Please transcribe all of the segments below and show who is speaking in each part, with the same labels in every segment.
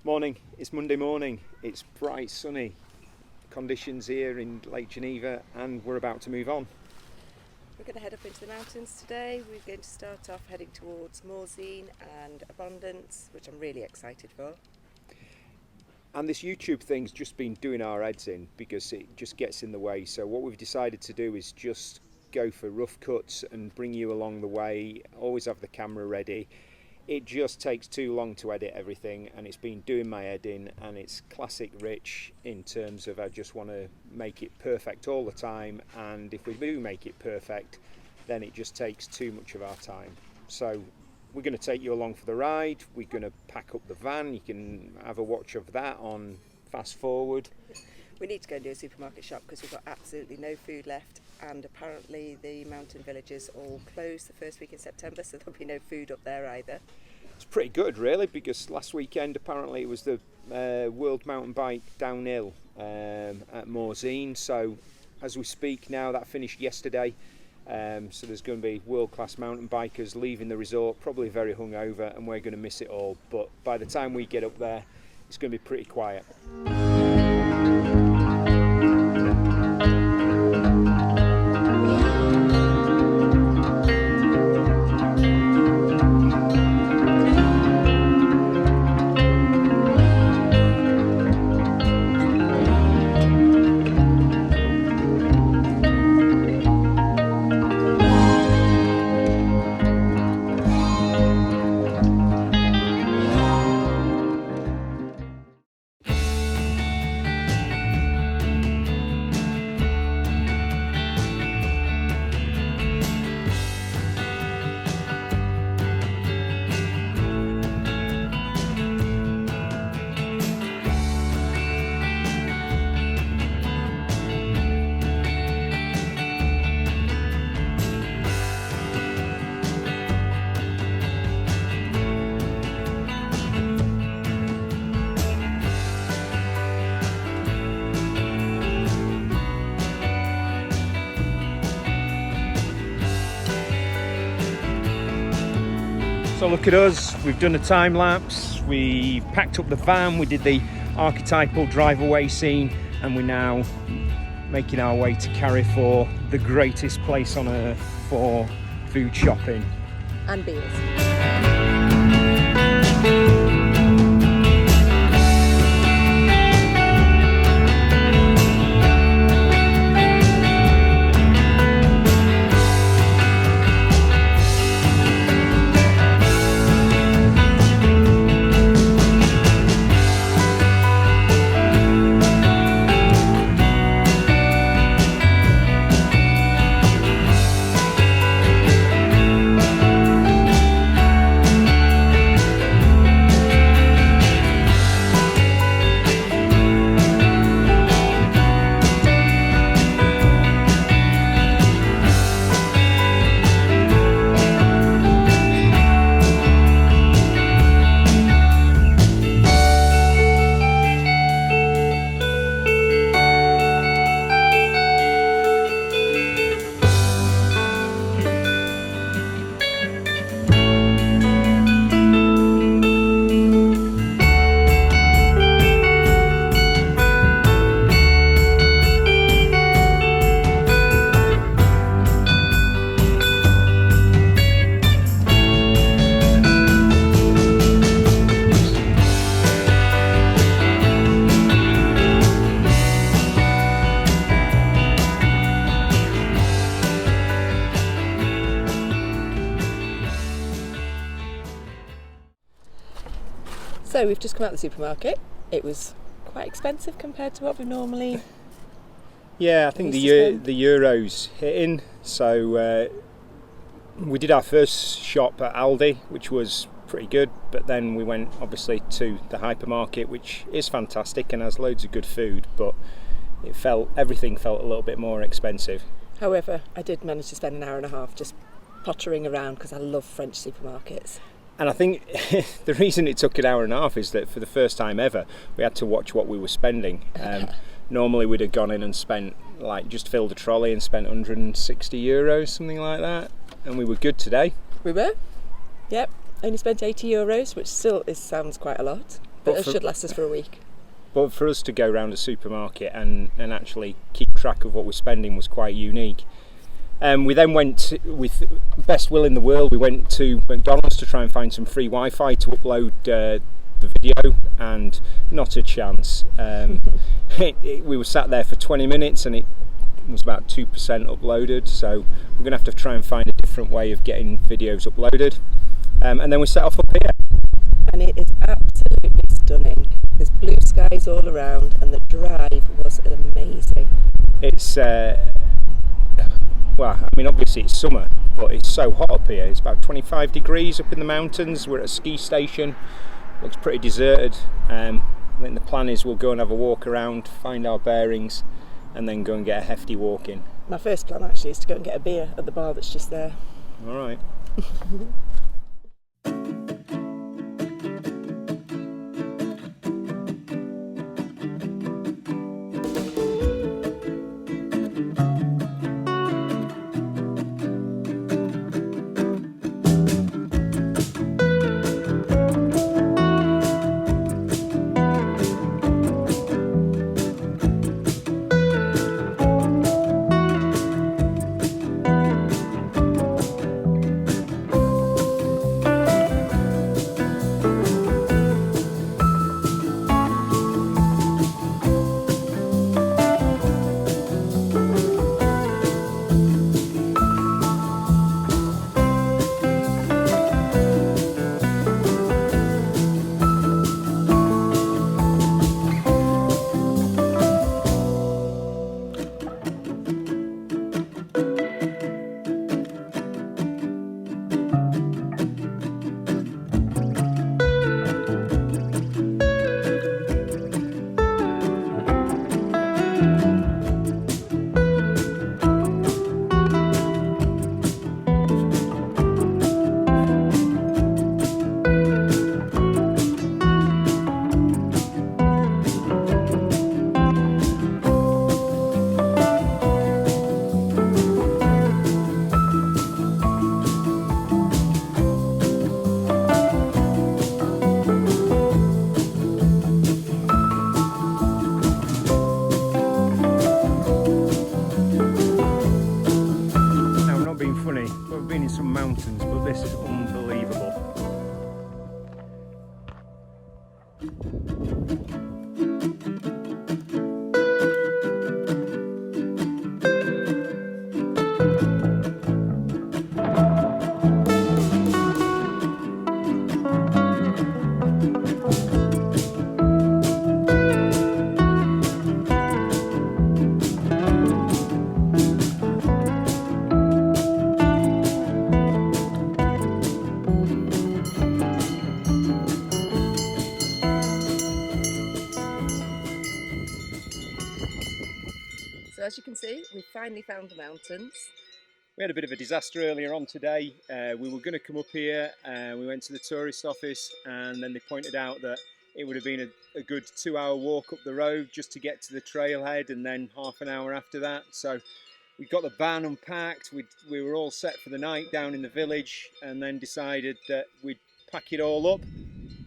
Speaker 1: Morning, it's Monday morning, it's bright sunny conditions here in Lake Geneva and we're about to move on.
Speaker 2: We're going to head up into the mountains today. We're going to start off heading towards Morzine and Abondance, which I'm really excited for.
Speaker 1: And this YouTube thing's just been doing our heads in because it just gets in the way, so what we've decided to do is just go for rough cuts and bring you along the way, always have the camera ready. It just takes too long to edit everything and it's been doing my head in, and it's classic Rich in terms of I just want to make it perfect all the time, and if we do make it perfect then it just takes too much of our time. So we're going to take you along for the ride. We're going to pack up the van. You can have a watch of that on fast forward.
Speaker 2: We need to go and do a supermarket shop because we've got absolutely no food left, and apparently the mountain villages all close the first week in September, so there'll be no food up there either.
Speaker 1: It's pretty good really, because last weekend apparently it was the World Mountain Bike Downhill at Morzine, so as we speak now, that finished yesterday, so there's going to be world-class mountain bikers leaving the resort, probably very hungover, and we're going to miss it all, but by the time we get up there it's going to be pretty quiet. So look at us, we've done a time lapse, we've packed up the van, we did the archetypal drive away scene, and we're now making our way to Carrefour, the greatest place on earth for food shopping.
Speaker 2: And beers. So we've just come out of the supermarket. It was quite expensive compared to what we normally...
Speaker 1: Yeah, I think the Euro's hitting, so we did our first shop at Aldi, which was pretty good, but then we went obviously to the hypermarket, which is fantastic and has loads of good food, but everything felt a little bit more expensive.
Speaker 2: However, I did manage to spend an hour and a half just pottering around because I love French supermarkets.
Speaker 1: And I think the reason it took an hour and a half is that for the first time ever, we had to watch what we were spending. Normally we'd have gone in and spent, like, just filled a trolley and spent €160, something like that. And we were good today.
Speaker 2: We were, yep. Only spent €80, which still sounds quite a lot. But it should last us for a week.
Speaker 1: But for us to go around a supermarket and actually keep track of what we're spending was quite unique. We then went, with best will in the world, we went to McDonald's to try and find some free Wi-Fi to upload the video, and not a chance. We were sat there for 20 minutes and it was about 2% uploaded, so we're going to have to try and find a different way of getting videos uploaded. And then we set off up here.
Speaker 2: And it is absolutely stunning. There's blue skies all around and the drive was amazing.
Speaker 1: It's well, I mean, obviously it's summer, but it's so hot up here. It's about 25 degrees up in the mountains. We're at a ski station. Looks pretty deserted. I think the plan is we'll go and have a walk around, find our bearings, and then go and get a hefty walk in.
Speaker 2: My first plan actually is to go and get a beer at the bar that's just there.
Speaker 1: All right. Some mountains, but this is unbelievable.
Speaker 2: So as you can see, we finally found the mountains.
Speaker 1: We had a bit of a disaster earlier on today. We were going to come up here, we went to the tourist office, and then they pointed out that it would have been a good 2-hour walk up the road just to get to the trailhead, and then half an hour after that. So we got the van unpacked, we were all set for the night down in the village, and then decided that we'd pack it all up.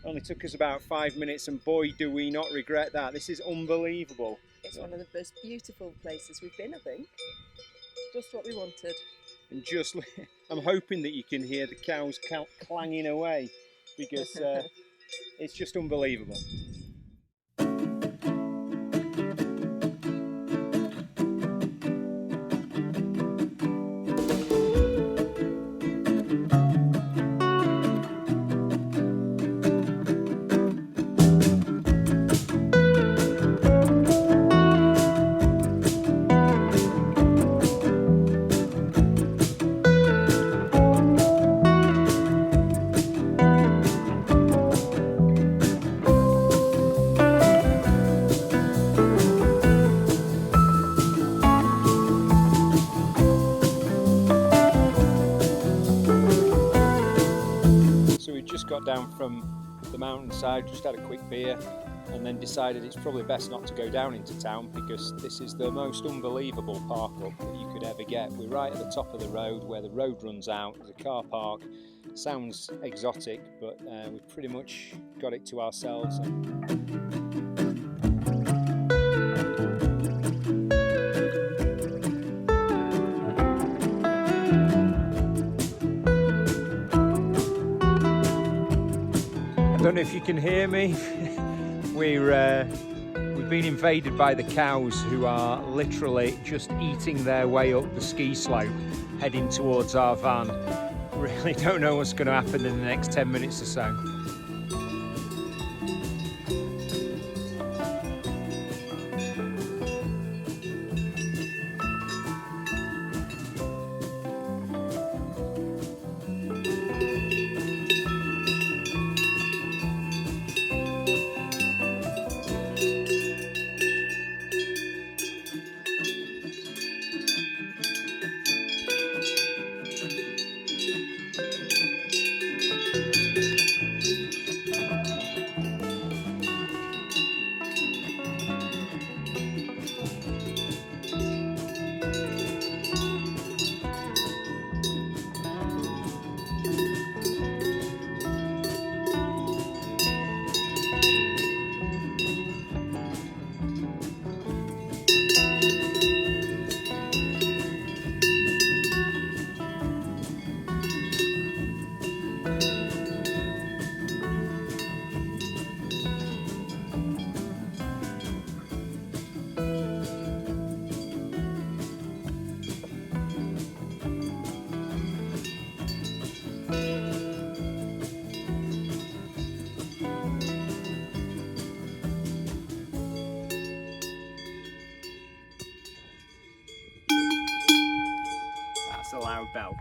Speaker 1: Only took us about 5 minutes, and boy do we not regret that. This is unbelievable.
Speaker 2: It's one of the most beautiful places we've been, I think. Just what we wanted.
Speaker 1: And just, I'm hoping that you can hear the cows clanging away, because it's just unbelievable. Got down from the mountainside, just had a quick beer, and then decided it's probably best not to go down into town because this is the most unbelievable park up that you could ever get. We're right at the top of the road where the road runs out. There's a car park. Sounds exotic, but we've pretty much got it to ourselves. I don't know if you can hear me. We've been invaded by the cows, who are literally just eating their way up the ski slope, heading towards our van. Really don't know what's going to happen in the next 10 minutes or so. That's a loud bell.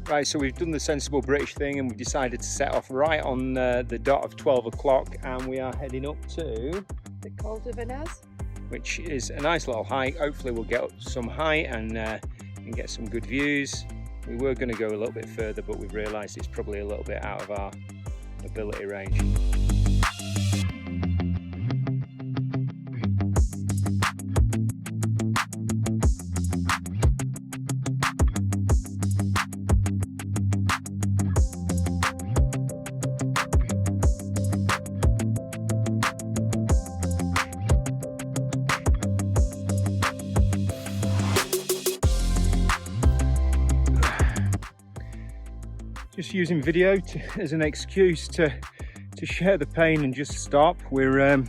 Speaker 1: Right, so we've done the sensible British thing and we've decided to set off right on the dot of 12 o'clock, and we are heading up to
Speaker 2: The Col de Venaz,
Speaker 1: which is a nice little hike. Hopefully we'll get up some height and get some good views. We were going to go a little bit further, but we've realised it's probably a little bit out of our ability range. Just using video as an excuse to share the pain and just stop. We're a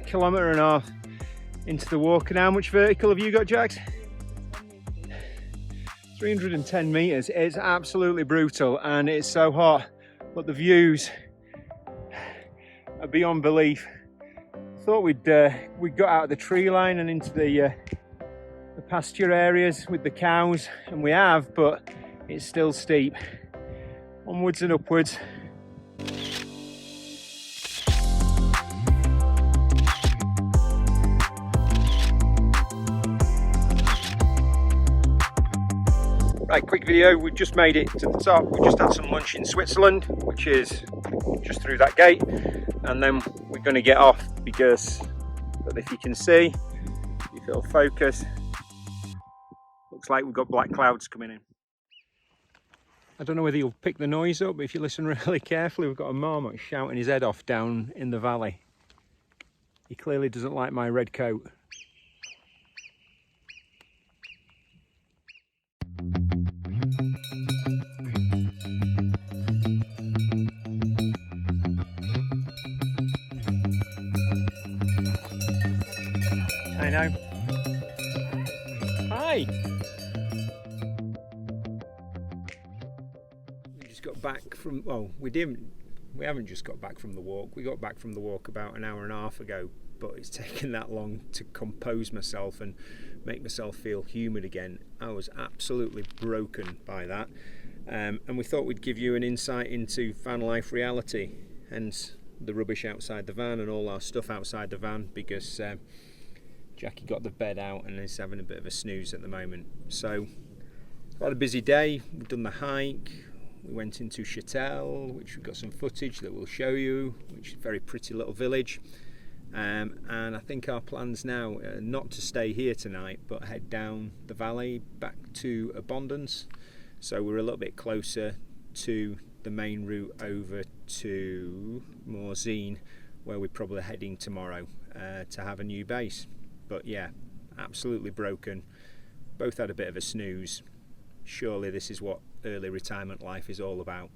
Speaker 1: kilometre and a half into the walk. And how much vertical have you got, Jax? 310 metres. It's absolutely brutal and it's so hot, but the views are beyond belief. I thought we'd got out of the tree line and into the pasture areas with the cows, and we have, but it's still steep. Onwards and upwards. Right, quick video. We've just made it to the top. We just had some lunch in Switzerland, which is just through that gate, and then we're going to get off because, if you can see, if it'll focus, looks like we've got black clouds coming in. I don't know whether you'll pick the noise up, but if you listen really carefully, we've got a marmot shouting his head off down in the valley. He clearly doesn't like my red coat. I know. Hi! We just got back from, well, we didn't We haven't just got back from the walk. We got back from the walk about an hour and a half ago, but it's taken that long to compose myself and make myself feel human again. I was absolutely broken by that. And we thought we'd give you an insight into van life reality, hence the rubbish outside the van and all our stuff outside the van, because Jackie got the bed out and is having a bit of a snooze at the moment. So, quite a busy day. We've done the hike. We went into Chatel, which we've got some footage that we'll show you, which is a very pretty little village. And I think our plans now are not to stay here tonight, but head down the valley back to Abondance. So we're a little bit closer to the main route over to Morzine, where we're probably heading tomorrow to have a new base. But yeah, absolutely broken. Both had a bit of a snooze. Surely this is what early retirement life is all about.